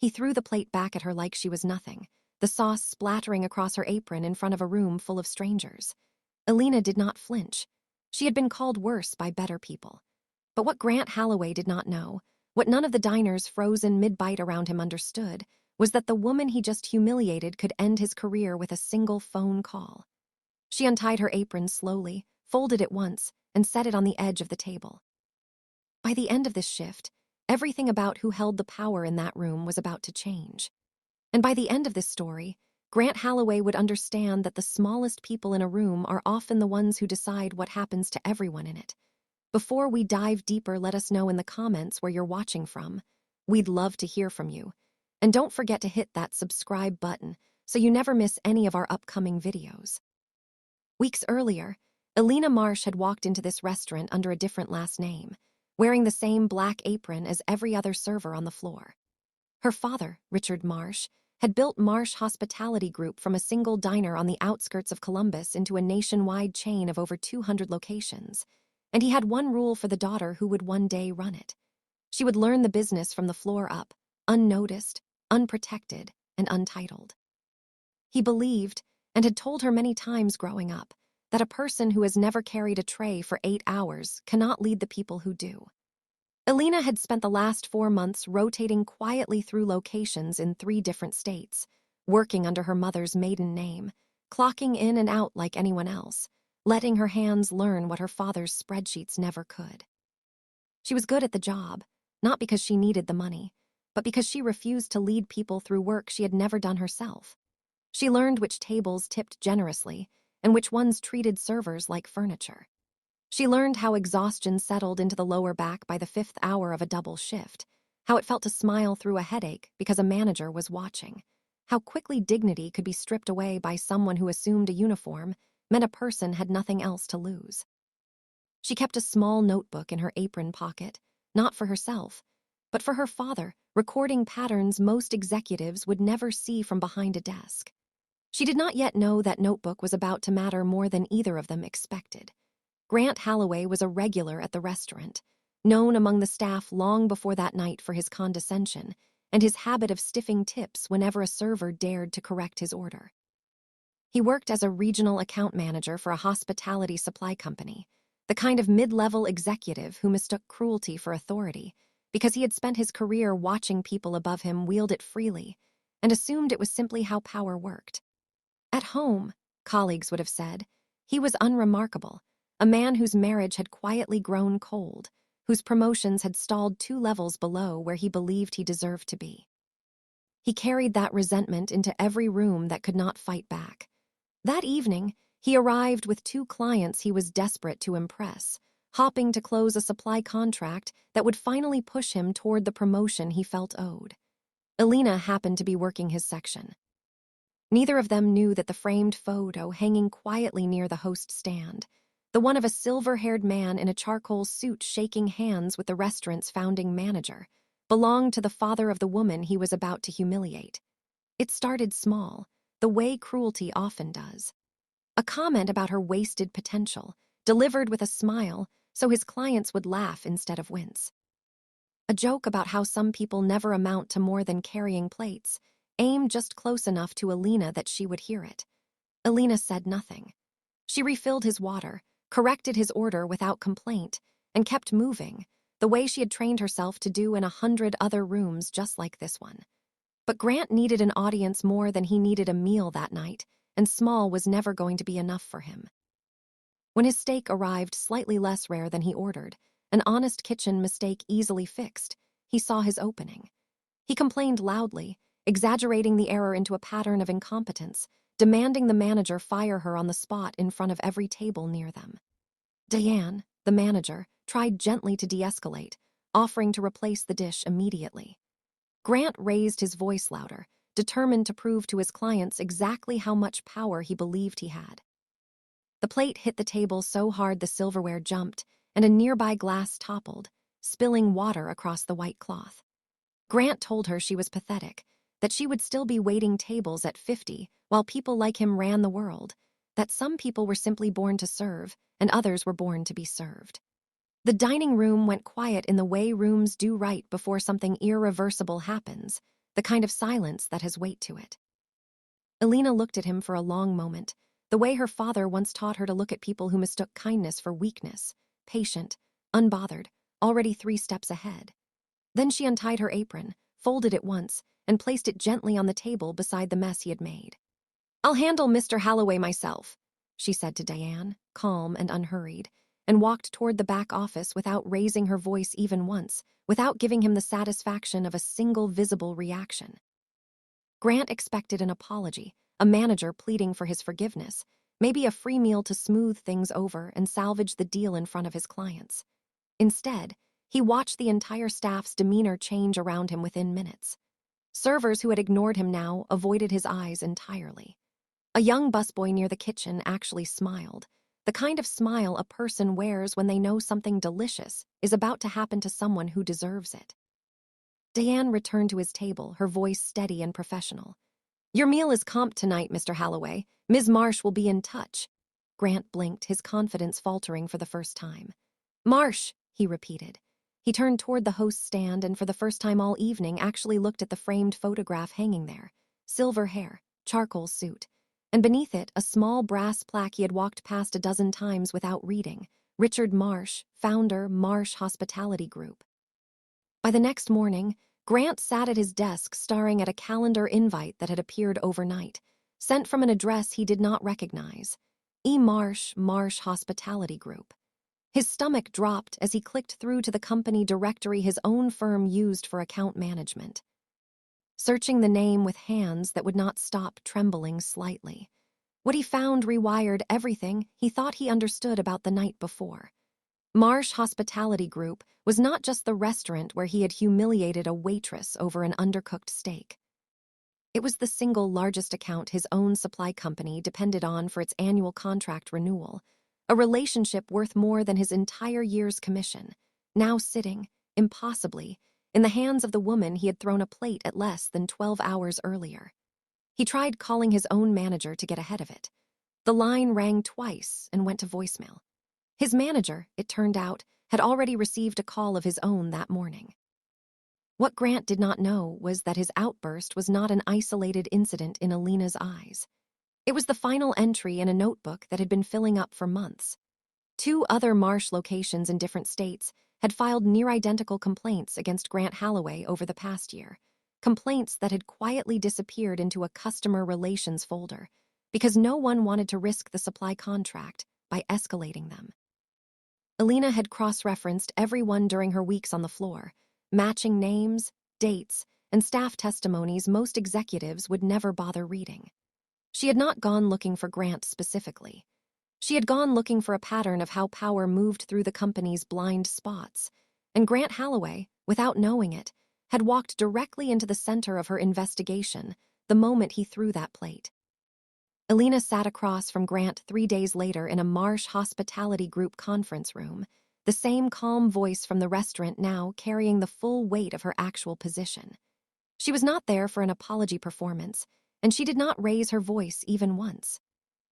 He threw the plate back at her like she was nothing, the sauce splattering across her apron in front of a room full of strangers. Alina did not flinch. She had been called worse by better people. But what Grant Holloway did not know, what none of the diners frozen mid-bite around him understood, was that the woman he just humiliated could end his career with a single phone call. She untied her apron slowly, folded it once, and set it on the edge of the table. By the end of this shift, everything about who held the power in that room was about to change. And by the end of this story, Grant Holloway would understand that the smallest people in a room are often the ones who decide what happens to everyone in it. Before we dive deeper, let us know in the comments where you're watching from. We'd love to hear from you. And don't forget to hit that subscribe button so you never miss any of our upcoming videos. Weeks earlier, Alina Marsh had walked into this restaurant under a different last name, wearing the same black apron as every other server on the floor. Her father, Richard Marsh, had built Marsh Hospitality Group from a single diner on the outskirts of Columbus into a nationwide chain of over 200 locations, and he had one rule for the daughter who would one day run it. She would learn the business from the floor up, unnoticed, unprotected, and untitled. He believed, and had told her many times growing up, that a person who has never carried a tray for 8 hours cannot lead the people who do. Alina had spent the last 4 months rotating quietly through locations in 3 different states, working under her mother's maiden name, clocking in and out like anyone else, letting her hands learn what her father's spreadsheets never could. She was good at the job, not because she needed the money, but because she refused to lead people through work she had never done herself. She learned which tables tipped generously and which ones treated servers like furniture. She learned how exhaustion settled into the lower back by the 5th hour of a double shift, how it felt to smile through a headache because a manager was watching, how quickly dignity could be stripped away by someone who assumed a uniform meant a person had nothing else to lose. She kept a small notebook in her apron pocket, not for herself, but for her father, recording patterns most executives would never see from behind a desk. She did not yet know that notebook was about to matter more than either of them expected. Grant Holloway was a regular at the restaurant, known among the staff long before that night for his condescension and his habit of stiffing tips whenever a server dared to correct his order. He worked as a regional account manager for a hospitality supply company, the kind of mid-level executive who mistook cruelty for authority because he had spent his career watching people above him wield it freely and assumed it was simply how power worked. At home, colleagues would have said, he was unremarkable, a man whose marriage had quietly grown cold, whose promotions had stalled 2 levels below where he believed he deserved to be. He carried that resentment into every room that could not fight back. That evening, he arrived with 2 clients he was desperate to impress, hopping to close a supply contract that would finally push him toward the promotion he felt owed. Alina happened to be working his section. Neither of them knew that the framed photo hanging quietly near the host stand, the one of a silver-haired man in a charcoal suit shaking hands with the restaurant's founding manager, belonged to the father of the woman he was about to humiliate. It started small, the way cruelty often does. A comment about her wasted potential, delivered with a smile so his clients would laugh instead of wince. A joke about how some people never amount to more than carrying plates, aimed just close enough to Alina that she would hear it. Alina said nothing. She refilled his water, corrected his order without complaint, and kept moving, the way she had trained herself to do in 100 other rooms just like this one. But Grant needed an audience more than he needed a meal that night, and small was never going to be enough for him. When his steak arrived slightly less rare than he ordered, an honest kitchen mistake easily fixed, he saw his opening. He complained loudly, exaggerating the error into a pattern of incompetence, demanding the manager fire her on the spot in front of every table near them. Diane, the manager, tried gently to de-escalate, offering to replace the dish immediately. Grant raised his voice louder, determined to prove to his clients exactly how much power he believed he had. The plate hit the table so hard the silverware jumped, and a nearby glass toppled, spilling water across the white cloth. Grant told her she was pathetic, that she would still be waiting tables at 50 while people like him ran the world, that some people were simply born to serve and others were born to be served. The dining room went quiet in the way rooms do right before something irreversible happens, the kind of silence that has weight to it. Alina looked at him for a long moment, the way her father once taught her to look at people who mistook kindness for weakness, patient, unbothered, already 3 steps ahead. Then she untied her apron, folded it once, and placed it gently on the table beside the mess he had made. "I'll handle Mr. Holloway myself," she said to Diane, calm and unhurried, and walked toward the back office without raising her voice even once, without giving him the satisfaction of a single visible reaction. Grant expected an apology, a manager pleading for his forgiveness, maybe a free meal to smooth things over and salvage the deal in front of his clients. Instead, he watched the entire staff's demeanor change around him within minutes. Servers who had ignored him now avoided his eyes entirely. A young busboy near the kitchen actually smiled, the kind of smile a person wears when they know something delicious is about to happen to someone who deserves it. Diane returned to his table, her voice steady and professional. "Your meal is comped tonight, Mr. Holloway. Ms. Marsh will be in touch." Grant blinked, his confidence faltering for the first time. "Marsh," he repeated. He turned toward the host's stand and for the first time all evening actually looked at the framed photograph hanging there. Silver hair, charcoal suit, and beneath it a small brass plaque he had walked past a dozen times without reading. Richard Marsh, founder, Marsh Hospitality Group. By the next morning, Grant sat at his desk staring at a calendar invite that had appeared overnight, sent from an address he did not recognize. E. Marsh, Marsh Hospitality Group. His stomach dropped as he clicked through to the company directory his own firm used for account management. Searching the name with hands that would not stop trembling slightly. What he found rewired everything he thought he understood about the night before. Marsh Hospitality Group was not just the restaurant where he had humiliated a waitress over an undercooked steak. It was the single largest account his own supply company depended on for its annual contract renewal, a relationship worth more than his entire year's commission, now sitting, impossibly, in the hands of the woman he had thrown a plate at less than 12 hours earlier. He tried calling his own manager to get ahead of it. The line rang twice and went to voicemail. His manager, it turned out, had already received a call of his own that morning. What Grant did not know was that his outburst was not an isolated incident in Alina's eyes. It was the final entry in a notebook that had been filling up for months. 2 other Marsh locations in different states had filed near-identical complaints against Grant Holloway over the past year, complaints that had quietly disappeared into a customer relations folder, because no one wanted to risk the supply contract by escalating them. Alina had cross-referenced everyone during her weeks on the floor, matching names, dates, and staff testimonies most executives would never bother reading. She had not gone looking for Grant specifically. She had gone looking for a pattern of how power moved through the company's blind spots, and Grant Holloway, without knowing it, had walked directly into the center of her investigation the moment he threw that plate. Alina sat across from Grant 3 days later in a Marsh Hospitality Group conference room, the same calm voice from the restaurant now carrying the full weight of her actual position. She was not there for an apology performance, and she did not raise her voice even once.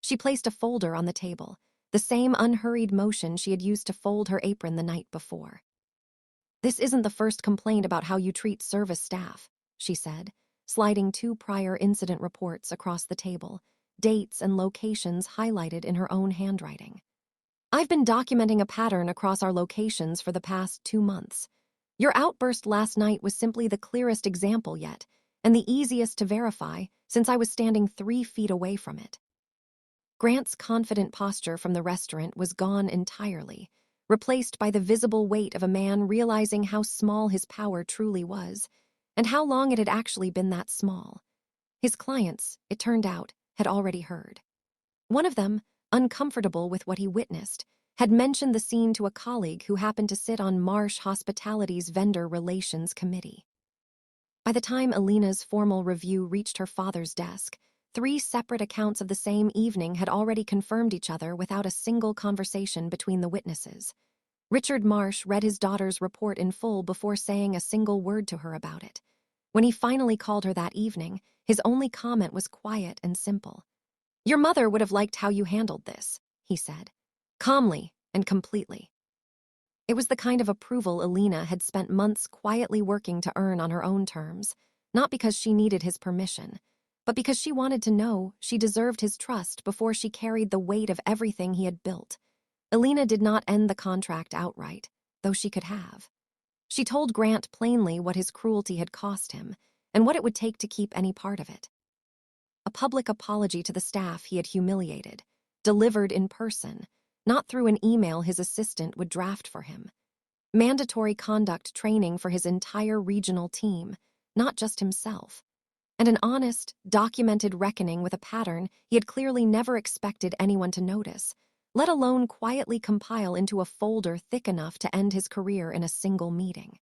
She placed a folder on the table, the same unhurried motion she had used to fold her apron the night before. "This isn't the first complaint about how you treat service staff," she said, sliding 2 prior incident reports across the table, dates and locations highlighted in her own handwriting. "I've been documenting a pattern across our locations for the past 2 months. Your outburst last night was simply the clearest example yet, and the easiest to verify since I was standing 3 feet away from it." Grant's confident posture from the restaurant was gone entirely, replaced by the visible weight of a man realizing how small his power truly was, and how long it had actually been that small. His clients, it turned out, had already heard. One of them, uncomfortable with what he witnessed, had mentioned the scene to a colleague who happened to sit on Marsh Hospitality's Vendor Relations Committee. By the time Alina's formal review reached her father's desk, 3 separate accounts of the same evening had already confirmed each other without a single conversation between the witnesses. Richard Marsh read his daughter's report in full before saying a single word to her about it. When he finally called her that evening, his only comment was quiet and simple. "Your mother would have liked how you handled this," he said, calmly and completely. It was the kind of approval Alina had spent months quietly working to earn on her own terms, not because she needed his permission, but because she wanted to know she deserved his trust before she carried the weight of everything he had built. Alina did not end the contract outright, though she could have. She told Grant plainly what his cruelty had cost him and what it would take to keep any part of it. A public apology to the staff he had humiliated, delivered in person, not through an email his assistant would draft for him. Mandatory conduct training for his entire regional team, not just himself. And an honest, documented reckoning with a pattern he had clearly never expected anyone to notice, let alone quietly compile into a folder thick enough to end his career in a single meeting.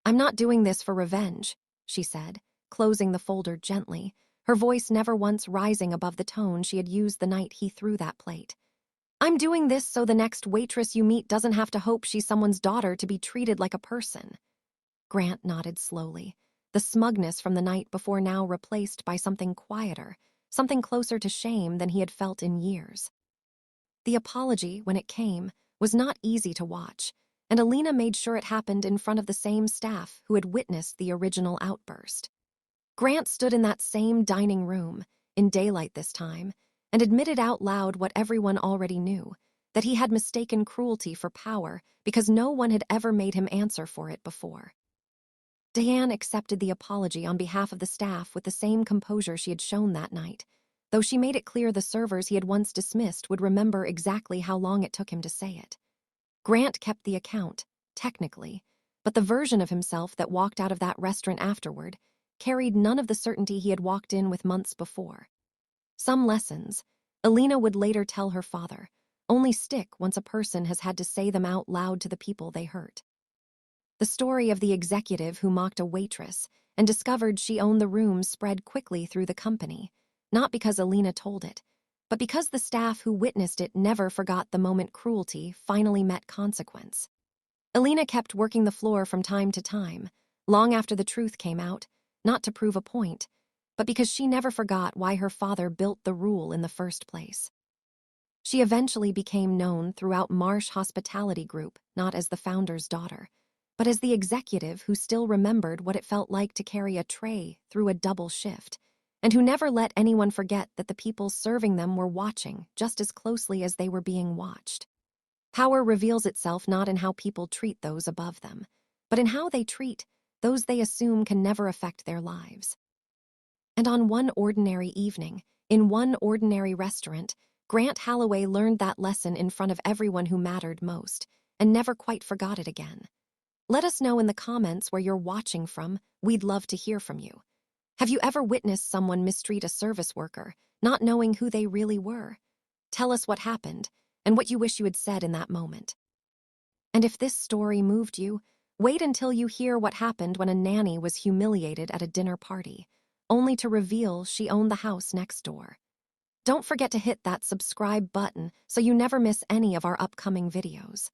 "I'm not doing this for revenge," she said, closing the folder gently, her voice never once rising above the tone she had used the night he threw that plate. "I'm doing this so the next waitress you meet doesn't have to hope she's someone's daughter to be treated like a person." Grant nodded slowly, the smugness from the night before now replaced by something quieter, something closer to shame than he had felt in years. The apology, when it came, was not easy to watch, and Alina made sure it happened in front of the same staff who had witnessed the original outburst. Grant stood in that same dining room, in daylight this time, and admitted out loud what everyone already knew, that he had mistaken cruelty for power because no one had ever made him answer for it before. Diane accepted the apology on behalf of the staff with the same composure she had shown that night, though she made it clear the servers he had once dismissed would remember exactly how long it took him to say it. Grant kept the account, technically, but the version of himself that walked out of that restaurant afterward carried none of the certainty he had walked in with months before. Some lessons, Alina would later tell her father, only stick once a person has had to say them out loud to the people they hurt. The story of the executive who mocked a waitress and discovered she owned the room spread quickly through the company, not because Alina told it, but because the staff who witnessed it never forgot the moment cruelty finally met consequence. Alina kept working the floor from time to time, long after the truth came out, not to prove a point, but because she never forgot why her father built the rule in the first place. She eventually became known throughout Marsh Hospitality Group not as the founder's daughter, but as the executive who still remembered what it felt like to carry a tray through a double shift, and who never let anyone forget that the people serving them were watching just as closely as they were being watched. Power reveals itself not in how people treat those above them, but in how they treat those they assume can never affect their lives. And on one ordinary evening, in one ordinary restaurant, Grant Holloway learned that lesson in front of everyone who mattered most, and never quite forgot it again. Let us know in the comments where you're watching from. We'd love to hear from you. Have you ever witnessed someone mistreat a service worker, not knowing who they really were? Tell us what happened, and what you wish you had said in that moment. And if this story moved you, wait until you hear what happened when a nanny was humiliated at a dinner party, only to reveal she owned the house next door. Don't forget to hit that subscribe button so you never miss any of our upcoming videos.